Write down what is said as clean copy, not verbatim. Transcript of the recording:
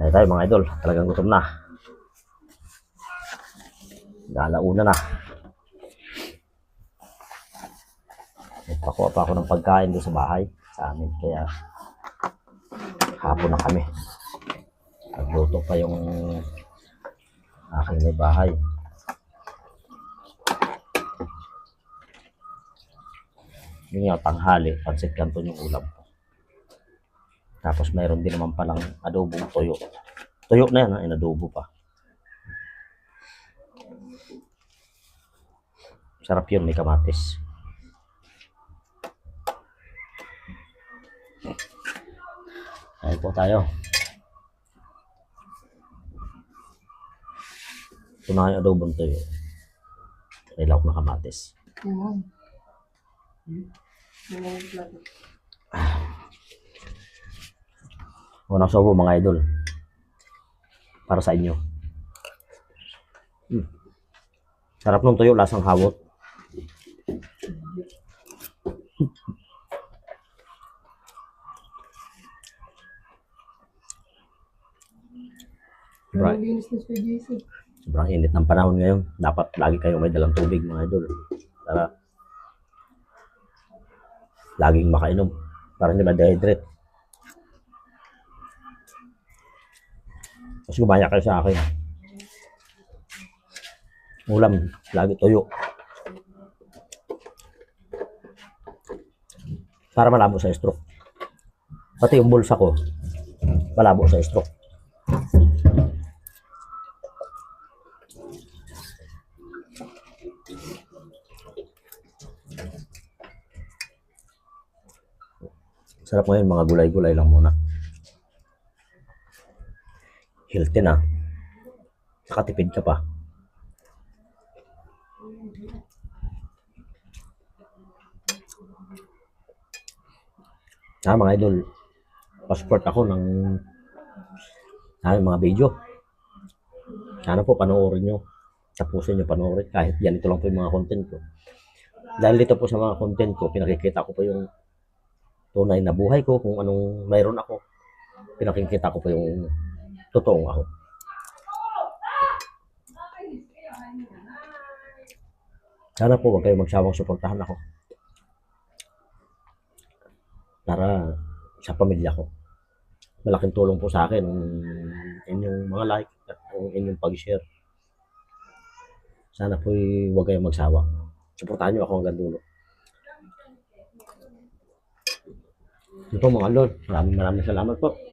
Ay tayo mga idol, talagang gutom na. Alauna na. Nagpakuha pa ako ng pagkain doon sa bahay sa amin. Kaya hapon na kami. Nagluto pa yung aking may bahay. Yung nga tanghali, pansit canton yung ulam. Tapos mayroon din naman palang adobong toyo. Toyo na yan, inadobo pa. Sarap yun, may kamatis. Ayun po tayo. Ito na yung adobong toyo. May lawak na kamatis. Unang sobo mga idol. Para sa inyo. Sarap ng toyo, lasang hawot. Sobrang init ng panahon ngayon. Dapat lagi kayong may dalang tubig mga idol. Para laging makainom. Para hindi ma-dehydrate. Mas gumaya kayo sa akin. Ulam, lagi toyo. Para malabo sa stroke. Pati yung bulsa ko, malabo sa stroke. Sarap ngayon, mga gulay-gulay lang muna. Healthy na. Saka tipid ka pa. Mga idol, passport ako ng mga video. Sana po panoorin nyo. Tapusin nyo panoorin. Kahit yan, ito lang po yung mga content ko. Dahil dito po sa mga content ko, pinakikita ko po yung tunay na buhay ko, kung anong mayroon ako. Pinakikita ko po yung totoong ako. Sana po wag kayong magsawang suportahan ako. Para sa pamilya ko. Malaking tulong po sa akin ang inyong mga like at ang inyong pag-share. Sana po huwag kayong magsawa. Suportahan nyo ako hanggang dulo. Ito mga lord, maraming salamat po.